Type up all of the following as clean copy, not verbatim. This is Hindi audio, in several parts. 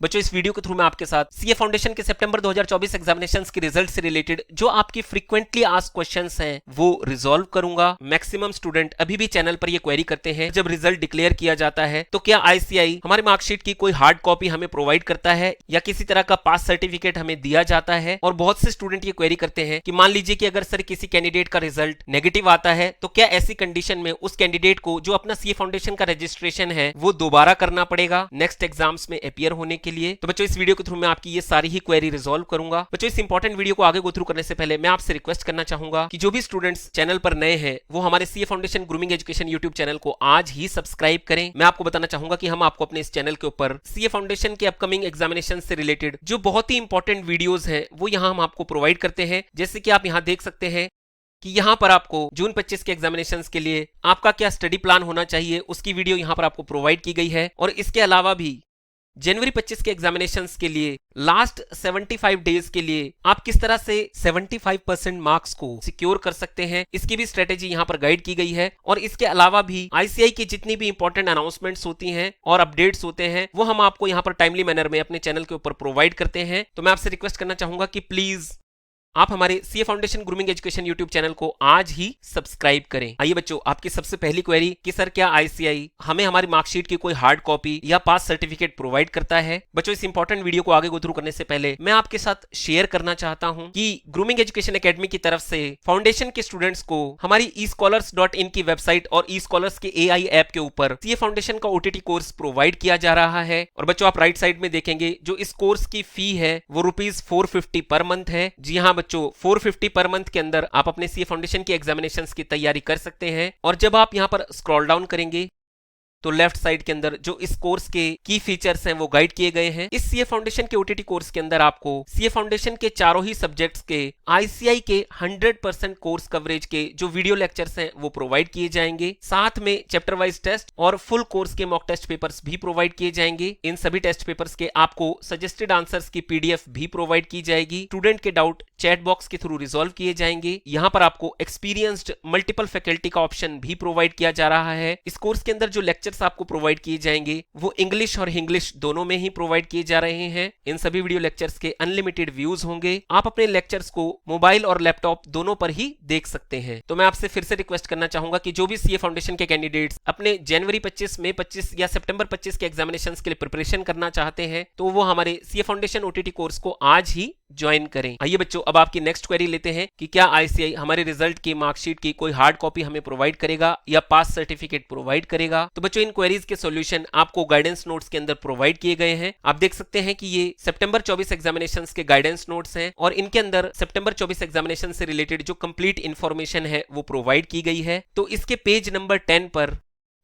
बच्चों इस वीडियो के थ्रू मैं आपके साथ सीए फाउंडेशन के सितंबर 2024 एग्जामिनेशंस के रिजल्ट से रिलेटेड जो आपकी फ्रीक्वेंटली आस्क्ड क्वेश्चंस हैं वो रिजॉल्व करूंगा। मैक्सिमम स्टूडेंट अभी भी चैनल पर ये क्वेरी करते हैं, जब रिजल्ट डिक्लेयर किया जाता है तो क्या आईसीआई हमारे मार्कशीट की कोई हार्ड कॉपी हमें प्रोवाइड करता है या किसी तरह का पास सर्टिफिकेट हमें दिया जाता है। और बहुत से स्टूडेंट ये क्वेरी करते हैं कि मान लीजिए कि अगर सर किसी कैंडिडेट का रिजल्ट नेगेटिव आता है तो क्या ऐसी कंडीशन में उस कैंडिडेट को जो अपना सीए फाउंडेशन का रजिस्ट्रेशन है वो दोबारा करना पड़ेगा नेक्स्ट एग्जाम्स में अपीयर होने के लिए। तो बच्चों इस वीडियो के थ्रू मैं आपकी ये सारी ही क्वेरी रिजॉल्व करूंगा। बच्चों इस इंपॉर्टेंट वीडियो को आगे गो थ्रू करने से पहले मैं आपसे रिक्वेस्ट करना चाहूंगा कि जो भी स्टूडेंट्स चैनल पर नए हैं वो हमारे CA foundation grooming education YouTube channel को आज ही सब्सक्राइब करें। मैं आपको बताना चाहूंगा कि हम आपको अपने इस चैनल के ऊपर सीए फाउंडेशन के अपकमिंग एग्जामिनेशन से रिलेटेड जो बहुत ही इंपॉर्टेंट वीडियोस हैं वो यहाँ हम आपको प्रोवाइड करते हैं। जैसे कि आप यहाँ देख सकते हैं कि यहाँ पर आपको जून 25 के एग्जामिनेशंस के लिए आपका क्या स्टडी प्लान होना चाहिए उसकी वीडियो यहाँ पर आपको प्रोवाइड की गई है। और इसके अलावा भी जनवरी 25 के एग्जामिनेशंस के लिए लास्ट 75 डेज के लिए आप किस तरह से 75% मार्क्स को सिक्योर कर सकते हैं इसकी भी स्ट्रेटेजी यहाँ पर गाइड की गई है। और इसके अलावा भी आईसीआई की जितनी भी इंपॉर्टेंट अनाउंसमेंट्स होती हैं और अपडेट्स होते हैं वो हम आपको यहाँ पर टाइमली मैनर में अपने चैनल के ऊपर प्रोवाइड करते हैं। तो मैं आपसे रिक्वेस्ट करना चाहूंगा कि प्लीज आप हमारे CA foundation grooming education YouTube channel को आज ही सब्सक्राइब करें। आइए बच्चों आपकी सबसे पहली क्वेरी कि सर क्या आईसीआई हमें हमारी मार्कशीट की कोई हार्ड कॉपी या पास सर्टिफिकेट प्रोवाइड करता है। बच्चों इस इंपॉर्टेंट वीडियो को आगे गो थ्रू करने से पहले मैं आपके साथ शेयर करना चाहता हूं कि ग्रूमिंग एजुकेशन एकेडमी की तरफ से फाउंडेशन के स्टूडेंट्स को हमारी escholars.in की वेबसाइट और escholars के एआई ऐप के ऊपर सीए फाउंडेशन का ओटीटी कोर्स प्रोवाइड किया जा रहा है। और बच्चों आप राइट साइड में देखेंगे जो इस कोर्स की फी है वो ₹450 पर मंथ है। जी हाँ बच्चों 450 पर मंथ के अंदर आप अपने सीए फाउंडेशन की एग्जामिनेशंस की तैयारी कर सकते हैं। और जब आप यहां पर स्क्रॉल डाउन करेंगे तो लेफ्ट साइड के अंदर जो इस कोर्स के की फीचर्स हैं वो गाइड किए गए हैं। इस सीए फाउंडेशन के ओटीटी कोर्स के अंदर आपको सीए फाउंडेशन के चारों ही सब्जेक्ट्स के आईसीआई के 100% कोर्स कवरेज के जो वीडियो लेक्चर्स हैं वो प्रोवाइड किए जाएंगे। साथ में चैप्टर वाइज टेस्ट और फुल कोर्स के मॉक टेस्ट पेपर्स भी प्रोवाइड किए जाएंगे। इन सभी टेस्ट पेपर्स के आपको सजेस्टेड आंसर्स की पीडीएफ भी प्रोवाइड की जाएगी। स्टूडेंट के डाउट चैट बॉक्स के थ्रू रिजॉल्व किए जाएंगे। यहाँ पर आपको एक्सपीरियंस्ड मल्टीपल फैकल्टी का ऑप्शन भी प्रोवाइड किया जा रहा है। इस कोर्स के अंदर जो लेक्चर आपको प्रोवाइड किए जाएंगे वो इंग्लिश और इंग्लिश दोनों में ही प्रोवाइड किए जा रहे हैं। इन सभी वीडियो लेक्चर्स के अनलिमिटेड व्यूज होंगे। आप अपने लेक्चर्स को मोबाइल और लैपटॉप दोनों पर ही देख सकते हैं। तो मैं आपसे फिर से रिक्वेस्ट करना चाहूंगा कि जो भी सीए फाउंडेशन के कैंडिडेट्स अपने जनवरी 25, मई 25 या सितंबर 25 के एग्जामिनेशंस के लिए प्रिपरेशन करना चाहते हैं तो वो हमारे सीए फाउंडेशन ओटीटी कोर्स को आज ही ज्वाइन करें। आइए बच्चों अब आपकी नेक्स्ट क्वेरी लेते हैं कि क्या आईसीआई हमारे रिजल्ट की मार्कशीट की कोई हार्ड कॉपी हमें प्रोवाइड करेगा या पास सर्टिफिकेट प्रोवाइड करेगा। तो बच्चों इन क्वेरीज के सॉल्यूशन आपको गाइडेंस नोट्स के अंदर प्रोवाइड किए गए हैं। आप देख सकते हैं कि ये सितंबर 24 एग्जामिनेशंस के गाइडेंस नोट्स हैं और इनके अंदर सितंबर 24 एग्जामिनेशन से रिलेटेड जो कंप्लीट इंफॉर्मेशन है वो प्रोवाइड की गई है। तो इसके पेज नंबर 10 पर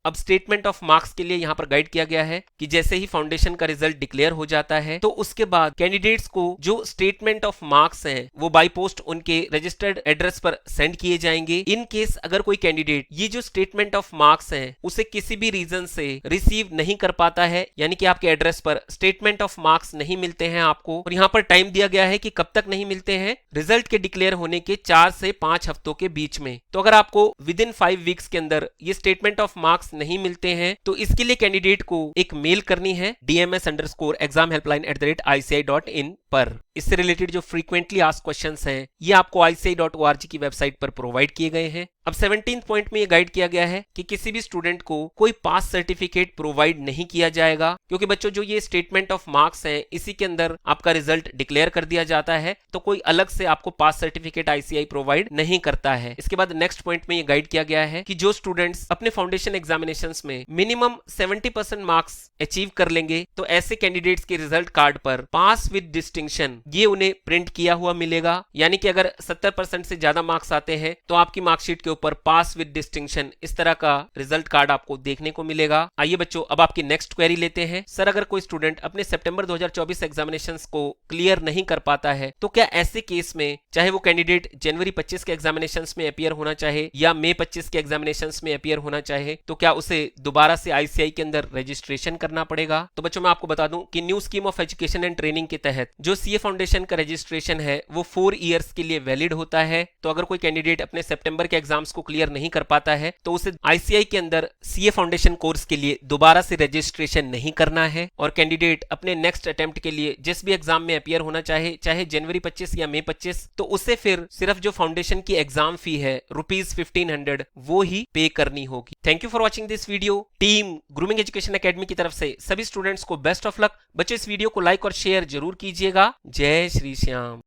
अब स्टेटमेंट ऑफ मार्क्स के लिए यहां पर गाइड किया गया है कि जैसे ही फाउंडेशन का रिजल्ट डिक्लेयर हो जाता है तो उसके बाद कैंडिडेट्स को जो स्टेटमेंट ऑफ मार्क्स हैं वो बाय पोस्ट उनके रजिस्टर्ड एड्रेस पर सेंड किए जाएंगे। इन केस अगर कोई कैंडिडेट ये जो स्टेटमेंट ऑफ मार्क्स हैं उसे किसी भी रीजन से रिसीव नहीं कर पाता है यानी कि आपके एड्रेस पर स्टेटमेंट ऑफ मार्क्स नहीं मिलते हैं आपको, और यहाँ पर टाइम दिया गया है कि कब तक नहीं मिलते हैं, रिजल्ट के डिक्लेयर होने के 4 से 5 हफ्तों के बीच में। तो अगर आपको विद इन 5 वीक्स के अंदर ये स्टेटमेंट ऑफ मार्क्स नहीं मिलते हैं तो इसके लिए कैंडिडेट को एक मेल करनी है dms_examhelpline@ici.in पर। इससे रिलेटेड जो फ्रीक्वेंटली आस्क्ड क्वेश्चंस हैं ये आपको ICI.org की वेबसाइट पर प्रोवाइड किए गए हैं। अब 17th पॉइंट में ये गाइड किया गया है कि किसी भी स्टूडेंट को कोई पास सर्टिफिकेट प्रोवाइड नहीं किया जाएगा क्योंकि बच्चों जो ये स्टेटमेंट ऑफ मार्क्स हैं इसी के अंदर आपका रिजल्ट डिक्लेयर कर दिया जाता है तो कोई अलग से आपको पास सर्टिफिकेट आईसीआई प्रोवाइड नहीं करता है। इसके बाद नेक्स्ट पॉइंट में ये गाइड किया गया है कि जो स्टूडेंट्स अपने फाउंडेशन एग्जामिनेशंस में मिनिमम 70% मार्क्स अचीव कर लेंगे तो ऐसे कैंडिडेट्स के रिजल्ट कार्ड पर पास विद डिस्टिंक्शन ये उन्हें प्रिंट किया हुआ मिलेगा। यानी कि अगर 70% से ज्यादा मार्क्स आते हैं तो आपकी मार्कशीट के ऊपर पास विद डिस्टिंक्शन इस तरह का रिजल्ट कार्ड आपको देखने को मिलेगा। आइए बच्चों अब आपकी नेक्स्ट क्वेरी लेते हैं। सर अगर कोई स्टूडेंट अपने सितंबर 2024 एग्जामिनेशंस को क्लियर नहीं कर पाता है तो क्या ऐसे केस में चाहे वो कैंडिडेट जनवरी 25 के एग्जामिनेशंस में अपीयर होना चाहे या मई 25 के एग्जामिनेशंस में अपीयर होना चाहे तो क्या उसे दोबारा से आईसीआई के अंदर रजिस्ट्रेशन करना पड़ेगा। तो बच्चों मैं आपको बता दूं कि new scheme of education and training के तहत जो सीए फाउंडेशन का रजिस्ट्रेशन है वो 4 इयर्स के लिए वैलिड होता है। तो अगर कोई कैंडिडेट अपने सितंबर के एग्जाम्स को क्लियर नहीं कर पाता है तो उसे आईसीआई के अंदर सीए फाउंडेशन कोर्स के लिए दोबारा से रजिस्ट्रेशन नहीं करना है। और कैंडिडेट अपने नेक्स्ट अटेम्प्ट के लिए जिस भी एग्जाम में अपीयर होना चाहे जनवरी 25 या मई 25, तो उसे फिर सिर्फ जो फाउंडेशन की एग्जाम फी है ₹1500 वो ही पे करनी होगी। Thank you for watching this video. Team grooming education academy की तरफ से सभी स्टूडेंट्स को बेस्ट ऑफ लक। बच्चों इस वीडियो को लाइक और शेयर जरूर कीजिएगा। जय श्री श्याम।